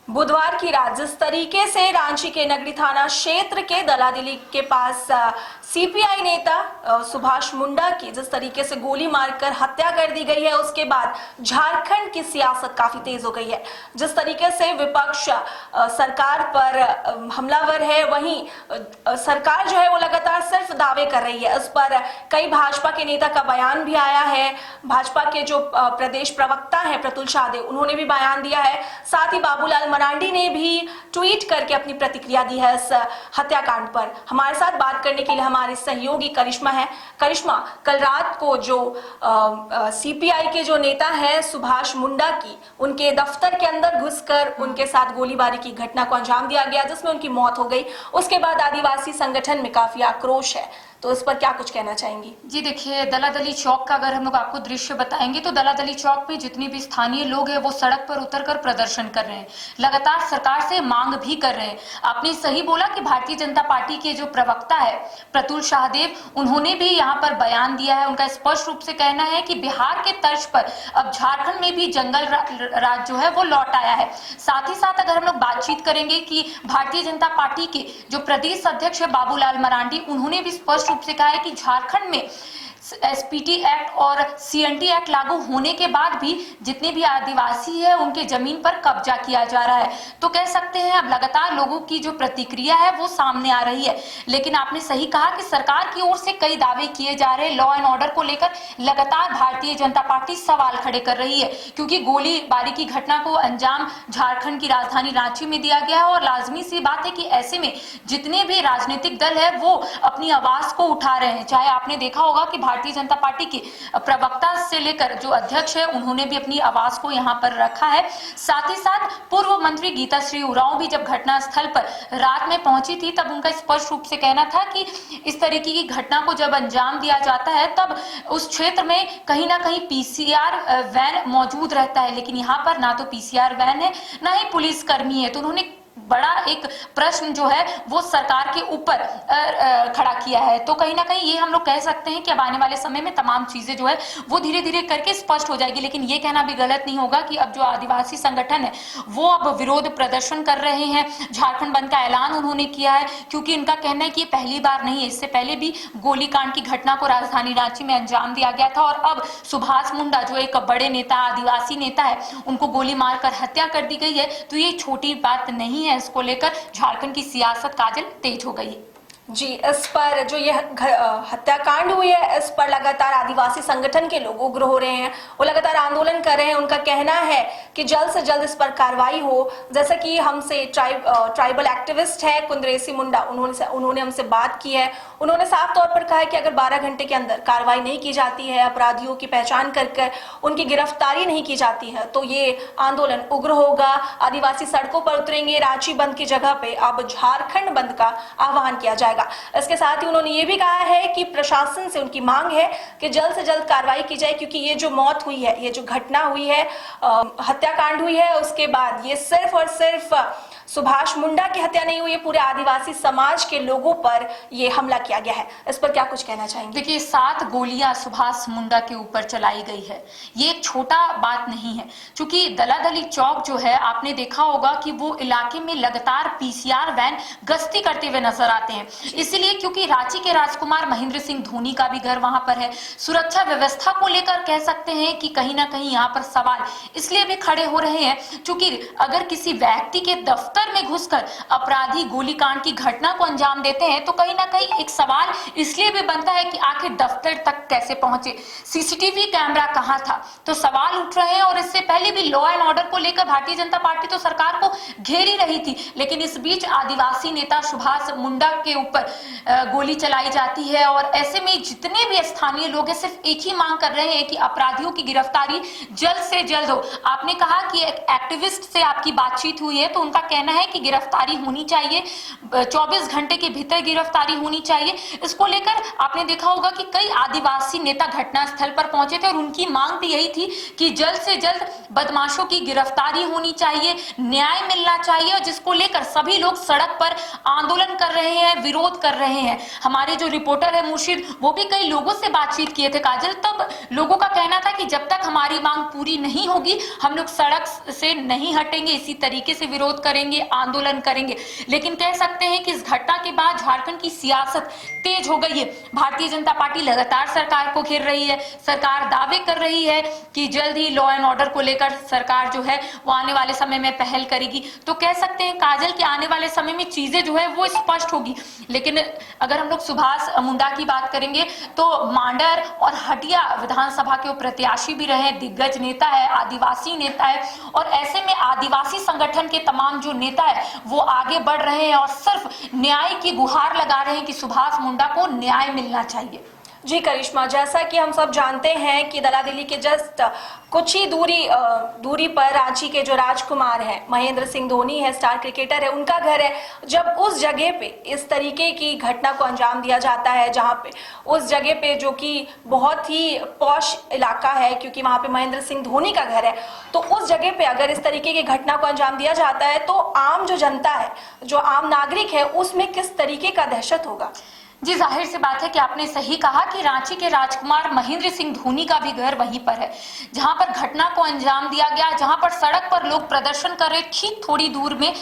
बुधवार की रात जिस तरीके से रांची के नगरी थाना क्षेत्र के दलादिली के पास सीपीआई नेता सुभाष मुंडा की जिस तरीके से गोली मारकर हत्या कर दी गई है, उसके बाद झारखंड की सियासत काफी तेज हो गई है। जिस तरीके से विपक्ष सरकार पर हमलावर है, वहीं सरकार जो है वो लगातार सिर्फ दावे कर रही है। इस पर कई भाजपा के नेता का बयान भी आया है। भाजपा के जो प्रदेश प्रवक्ता है प्रतुल शाहदेव, उन्होंने भी बयान दिया है। साथ ही बाबूलाल मरांडी ने भी ट्वीट करके अपनी प्रतिक्रिया दी है इस हत्याकांड पर। हमारे साथ बात करने के लिए हमारे सहयोगी करिश्मा है। करिश्मा, कल रात को जो सीपीआई के जो नेता है सुभाष मुंडा की, उनके दफ्तर के अंदर घुसकर उनके साथ गोलीबारी की घटना को अंजाम दिया गया, जिसमें उनकी मौत हो गई। उसके बाद आदिवासी संगठन में काफी आक्रोश है, तो इस पर क्या कुछ कहना चाहेंगी? जी देखिए, दलादली चौक का अगर हम लोग आपको दृश्य बताएंगे तो दलादली चौक पे जितने भी स्थानीय लोग हैं वो सड़क पर उतरकर प्रदर्शन कर रहे हैं, लगातार सरकार से मांग भी कर रहे हैं। आपने सही बोला कि भारतीय जनता पार्टी के जो प्रवक्ता है प्रतुल शाहदेव, उन्होंने भी यहाँ पर बयान दिया है। उनका स्पष्ट रूप से कहना है कि बिहार के तर्ज पर अब झारखंड में भी जंगल राज जो है वो लौट आया है। साथ ही साथ अगर हम लोग बातचीत करेंगे कि भारतीय जनता पार्टी के जो प्रदेश अध्यक्ष है बाबूलाल मरांडी, उन्होंने भी स्पष्ट रूप से कहा है कि झारखंड में एसपीटी एक्ट और सीएनटी एक्ट लागू होने के बाद भी जितने भी आदिवासी है उनके जमीन पर कब्जा किया जा रहा है। तो कह सकते हैं अब लगातार लोगों की जो प्रतिक्रिया है वो सामने आ रही है। लेकिन आपने सही कहा कि सरकार की ओर से कई दावे किए जा रहे हैं। लॉ एंड ऑर्डर को लेकर लगातार भारतीय जनता पार्टी सवाल खड़े कर रही है, क्योंकि गोलीबारी की घटना को अंजाम झारखंड की राजधानी रांची में दिया गया है। और लाजमी सी बात है कि ऐसे में जितने भी राजनीतिक दल है वो अपनी आवाज को उठा रहे हैं। चाहे आपने देखा होगा कि भारतीय जनता पार्टी के प्रवक्ता से लेकर जो अध्यक्ष है उन्होंने भी अपनी आवाज को यहां पर रखा है। साथ ही साथ पूर्व मंत्री गीता श्री उरांव भी जब घटनास्थल पर रात में पहुंची थी तब उनका स्पष्ट रूप से कहना था कि इस तरीके की घटना को जब अंजाम दिया जाता है तब उस क्षेत्र में कहीं ना कहीं पीसीआर वैन मौजूद रहता है, लेकिन यहाँ पर ना तो पीसीआर वैन है ना ही पुलिस कर्मी है। तो उन्होंने बड़ा एक प्रश्न जो है वो सरकार के ऊपर खड़ा किया है। तो कहीं ना कहीं ये हम लोग कह सकते हैं कि अब आने वाले समय में तमाम चीजें जो है वो धीरे धीरे करके स्पष्ट हो जाएगी। लेकिन ये कहना भी गलत नहीं होगा कि अब जो आदिवासी संगठन है वो अब विरोध प्रदर्शन कर रहे हैं। झारखंड बंद का ऐलान उन्होंने किया है, क्योंकि इनका कहना है कि ये पहली बार नहीं है, इससे पहले भी गोलीकांड की घटना को राजधानी रांची में अंजाम दिया गया था। और अब सुभाष मुंडा जो एक बड़े नेता, आदिवासी नेता है, उनको गोली मारकर हत्या कर दी गई है। तो ये छोटी बात नहीं है। इसको लेकर झारखंड की सियासत काजल तेज हो गई। जी, इस पर जो ये हत्याकांड हुई है, इस पर लगातार आदिवासी संगठन के लोग उग्र हो रहे हैं, वो लगातार आंदोलन कर रहे हैं। उनका कहना है कि जल्द से जल्द इस पर कार्रवाई हो। जैसा कि हमसे ट्राइबल एक्टिविस्ट है कुंद्रेसी मुंडा, उन्होंने हमसे बात की है। उन्होंने साफ तौर पर कहा है कि अगर 12 घंटे के अंदर कार्रवाई नहीं की जाती है, अपराधियों की पहचान कर उनकी गिरफ्तारी नहीं की जाती है, तो ये आंदोलन उग्र होगा। आदिवासी सड़कों पर उतरेंगे। रांची बंद की जगह पे अब झारखंड बंद का आह्वान किया जाएगा। इसके साथ ही उन्होंने ये भी कहा है कि प्रशासन से उनकी मांग है कि जल्द से जल्द कार्रवाई की जाए, क्योंकि ये जो मौत हुई है, ये जो घटना हुई है, हत्याकांड हुई है, उसके बाद ये सिर्फ और सिर्फ सुभाष मुंडा की हत्या नहीं हुई है, पूरे आदिवासी समाज के लोगों पर ये हमला किया गया है। इस पर क्या कुछ कहना चाहेंगे? देखिए, 7 गोलियां सुभाष मुंडा के ऊपर चलाई गई है, ये एक छोटा बात नहीं है। क्योंकि दलादली चौक जो है, आपने देखा होगा कि वो इलाके में लगातार पीसीआर वैन गश्ती करते हुए नजर आते हैं। इसलिए क्योंकि रांची के राजकुमार महेंद्र सिंह धोनी का भी घर वहां पर है। सुरक्षा व्यवस्था को लेकर कह सकते हैं कि कहीं ना कहीं यहाँ पर सवाल इसलिए भी खड़े हो रहे हैं, क्योंकि अगर किसी व्यक्ति के दफ्तर में घुसकर अपराधी गोलीकांड की घटना को अंजाम देते हैं तो कहीं ना कहीं एक सवाल इसलिए भी बनता है कि आखिर दफ्तर तक कैसे पहुंचे, सीसीटीवी कैमरा कहां था। तो सवाल उठ रहे हैं। और इससे पहले भी लॉ एंड ऑर्डर को लेकर भारतीय जनता पार्टी तो सरकार को घेर ही रही थी, लेकिन इस बीच आदिवासी नेता सुभाष मुंडा के ऊपर गोली चलाई जाती है। और ऐसे में जितने भी स्थानीय लोग हैं सिर्फ एक ही मांग कर रहे हैं कि अपराधियों की गिरफ्तारी जल्द से जल्द हो। आपने कहा कि एक एक्टिविस्ट से आपकी बातचीत हुई है, तो उनका कहना है कि गिरफ्तारी होनी चाहिए, 24 घंटे के भीतर गिरफ्तारी होनी चाहिए। इसको लेकर आपने देखा होगा कि कई आदिवासी नेता घटनास्थल पर पहुंचे थे और उनकी मांग भी यही थी कि जल्द से जल्द बदमाशों की गिरफ्तारी होनी चाहिए, न्याय मिलना चाहिए, जिसको लेकर सभी लोग सड़क पर आंदोलन कर रहे हैं, विरोध विरोध कर रहे हैं। हमारे जो रिपोर्टर है मुर्शिद, वो भी कई लोगों से बातचीत किए थे काजल, तब लोगों का कहना था कि जब तक हमारी मांग पूरी नहीं होगी हम लोग सड़क से नहीं हटेंगे, इसी तरीके से विरोध करेंगे, आंदोलन करेंगे। लेकिन कह सकते हैं कि इस घटना के बाद झारखंड की सियासत तेज हो गई है। भारतीय जनता पार्टी लगातार सरकार को घेर रही है। सरकार दावे कर रही है कि जल्द ही लॉ एंड ऑर्डर को लेकर सरकार जो है वो आने वाले समय में पहल करेगी। तो कह सकते हैं काजल कि आने वाले समय में चीजें जो है वो स्पष्ट होगी। लेकिन अगर हम लोग सुभाष मुंडा की बात करेंगे तो मांडर और हटिया विधानसभा के प्रत्याशी भी रहे, दिग्गज नेता है, आदिवासी नेता है, और ऐसे में आदिवासी संगठन के तमाम जो नेता है वो आगे बढ़ रहे हैं और सिर्फ न्याय की गुहार लगा रहे हैं कि सुभाष मुंडा को न्याय मिलना चाहिए। जी करिश्मा, जैसा कि हम सब जानते हैं कि दलादिली के जस्ट कुछ ही दूरी पर रांची के जो राजकुमार हैं, महेंद्र सिंह धोनी है, स्टार क्रिकेटर है, उनका घर है। जब उस जगह पे इस तरीके की घटना को अंजाम दिया जाता है, जहां पे उस जगह पे जो कि बहुत ही पॉश इलाका है, क्योंकि वहां पे महेंद्र सिंह धोनी का घर है, तो उस जगह पे अगर इस तरीके की घटना को अंजाम दिया जाता है तो आम जो जनता है, जो आम नागरिक है, उसमें किस तरीके का दहशत होगा। जी, जाहिर सी बात है कि आपने सही कहा कि रांची के राजकुमार महेंद्र सिंह धोनी का भी घर वहीं पर है, जहां पर घटना को अंजाम दिया गया, जहां पर सड़क पर लोग प्रदर्शन कर रहे, ठीक थोड़ी दूर में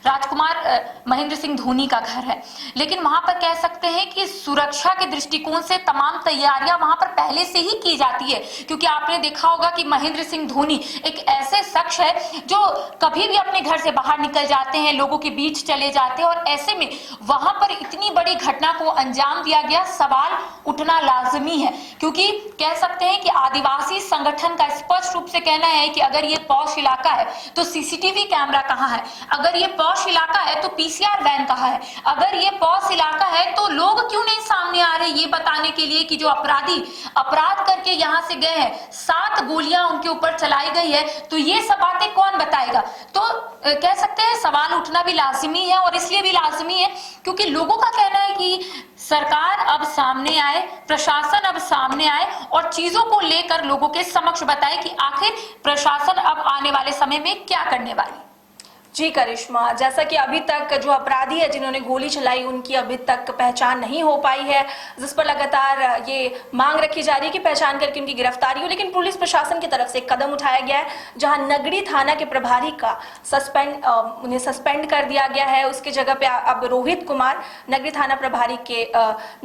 राजकुमार महेंद्र सिंह धोनी का घर है। लेकिन वहां पर कह सकते हैं कि सुरक्षा के दृष्टिकोण से तमाम तैयारियां वहां पर पहले से ही की जाती है, क्योंकि आपने देखा होगा कि महेंद्र सिंह धोनी एक ऐसे शख्स है जो कभी भी अपने घर से बाहर निकल जाते हैं, लोगों के बीच चले जाते हैं, और ऐसे में वहां पर इतनी बड़ी घटना को अंजाम दिया गया, सवाल उठना लाजमी है। क्योंकि कह सकते हैं कि आदिवासी संगठन का स्पष्ट रूप से कहना है कि अगर ये पॉश इलाका है तो सीसीटीवी कैमरा कहाँ है, अगर ये पॉश इलाका है तो पीसीआर वैन कहाँ है, अगर ये पॉश इलाका है तो लोग क्यों नहीं सामने आ रहे ये बताने के लिए कि जो अपराधी अपराध करके यहां से गए हैं, 7 गोलियां उनके ऊपर चलाई गई है, तो ये सब बातें कौन बताएगा। तो कह सकते हैं सवाल उठना भी लाजिमी है, और इसलिए भी लाजिमी है क्योंकि लोगों का कहना है कि सरकार अब सामने आए, प्रशासन अब सामने आए और चीजों को लेकर लोगों के समक्ष बताए कि आखिर प्रशासन अब आने वाले समय में क्या करने वाली। जी करिश्मा, जैसा कि अभी तक जो अपराधी है जिन्होंने गोली चलाई उनकी अभी तक पहचान नहीं हो पाई है, जिस पर लगातार ये मांग रखी जा रही है कि पहचान करके उनकी गिरफ्तारी हो। लेकिन पुलिस प्रशासन की तरफ से एक कदम उठाया गया है, जहां नगरी थाना के प्रभारी का उन्हें सस्पेंड कर दिया गया है। उसके जगह पे अब रोहित कुमार नगरी थाना प्रभारी के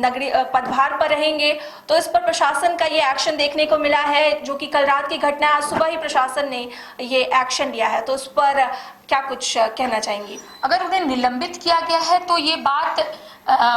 नगरी पदभार पर रहेंगे। तो इस पर प्रशासन का ये एक्शन देखने को मिला है, जो कि कल रात की घटना, आज सुबह ही प्रशासन ने ये एक्शन लिया है। तो उस पर क्या कुछ कहना चाहेंगी। अगर उन्हें निलंबित किया गया है तो ये बात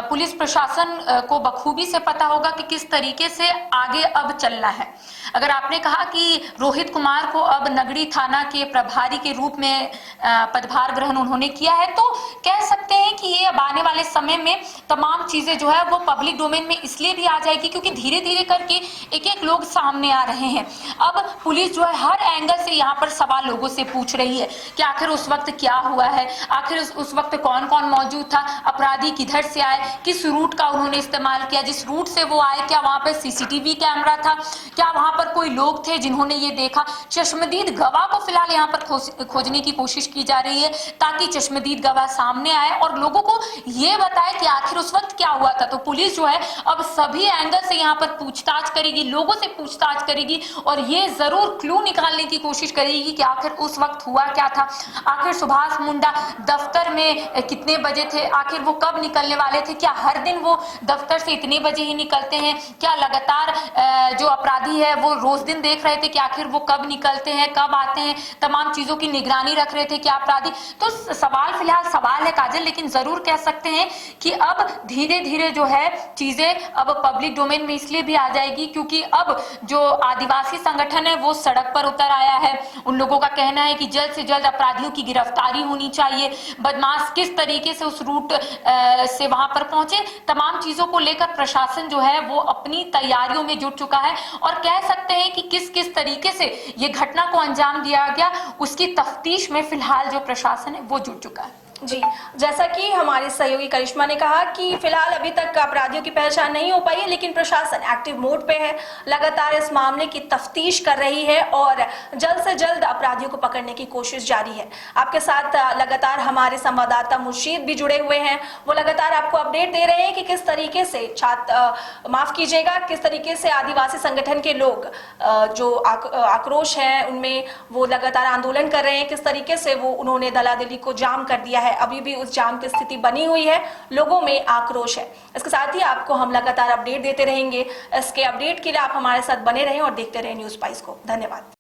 पुलिस प्रशासन को बखूबी से पता होगा कि किस तरीके से आगे अब चलना है। अगर आपने कहा कि रोहित कुमार को अब नगरी थाना के प्रभारी के रूप में पदभार ग्रहण उन्होंने किया है, तो कह सकते हैं कि ये अब आने वाले समय में तमाम चीजें जो है वो पब्लिक डोमेन में इसलिए भी आ जाएगी क्योंकि धीरे धीरे करके एक एक लोग सामने आ रहे हैं। अब पुलिस जो है हर एंगल से यहाँ पर सवाल लोगों से पूछ रही है कि आखिर उस वक्त क्या हुआ है, आखिर उस वक्त कौन कौन मौजूद था, अपराधी किधर से आए, किस रूट का उन्होंने इस्तेमाल किया, जिस रूट से वो आए क्या वहां पे सीसीटीवी कैमरा था, क्या वहां पर कोई लोग थे जिन्होंने ये देखा। चश्मदीद गवाह को फिलहाल यहाँ पर खोजने की कोशिश की जा रही है ताकि चश्मदीद गवाह सामने आए और लोगों को ये बताए कि आखिर उस वक्त क्या हुआ था। तो पुलिस जो है अब सभी एंगल से यहाँ पर पूछताछ करेगी, लोगों से पूछताछ करेगी और ये जरूर क्लू निकालने की कोशिश करेगी कि आखिर उस वक्त हुआ क्या था, आखिर सुभाष मुंडा दफ्तर में कितने बजे थे, आखिर वो कब निकलने वाले थे, क्या हर दिन वो दफ्तर से इतने बजे ही निकलते हैं, क्या लगातार जो अपराधी है वो रोज दिन देख रहे थे कि आखिर वो कब निकलते हैं, कब आते हैं, तमाम चीजों की निगरानी रख रहे थे क्या अपराधी। तो सवाल फिलहाल सवाल है काजल, लेकिन जरूर कह सकते हैं कि अब धीरे धीरे जो है चीजें अब पब्लिक डोमेन में इसलिए भी आ जाएगी क्योंकि अब जो आदिवासी संगठन है वो सड़क पर उतर आया है। उन लोगों का कहना है कि जल्द से जल्द अपराधियों की गिरफ्तारी होनी चाहिए, बदमाश किस तरीके से उस रूट से वहां पर पहुंचे, तमाम चीजों को लेकर प्रशासन जो है वो अपनी तैयारियों में जुट चुका है और कह सकते हैं कि किस किस तरीके से ये घटना को अंजाम दिया गया उसकी तफ्तीश में फिलहाल जो प्रशासन है वो जुट चुका है। जी, जैसा कि हमारे सहयोगी करिश्मा ने कहा कि फिलहाल अभी तक अपराधियों की पहचान नहीं हो पाई है, लेकिन प्रशासन एक्टिव मोड पे है, लगातार इस मामले की तफ्तीश कर रही है और जल्द से जल्द अपराधियों को पकड़ने की कोशिश जारी है। आपके साथ लगातार हमारे संवाददाता मुर्शीद भी जुड़े हुए हैं, वो लगातार आपको अपडेट दे रहे हैं कि किस तरीके से माफ कीजिएगा, किस तरीके से आदिवासी संगठन के लोग जो आक्रोश है उनमें वो लगातार आंदोलन कर रहे हैं, किस तरीके से वो उन्होंने दलादिली को जाम कर दिया है। अभी भी उस जाम की स्थिति बनी हुई है, लोगों में आक्रोश है। इसके साथ ही आपको हम लगातार अपडेट देते रहेंगे। इसके अपडेट के लिए आप हमारे साथ बने रहें और देखते रहें न्यूज़ 22 को। धन्यवाद।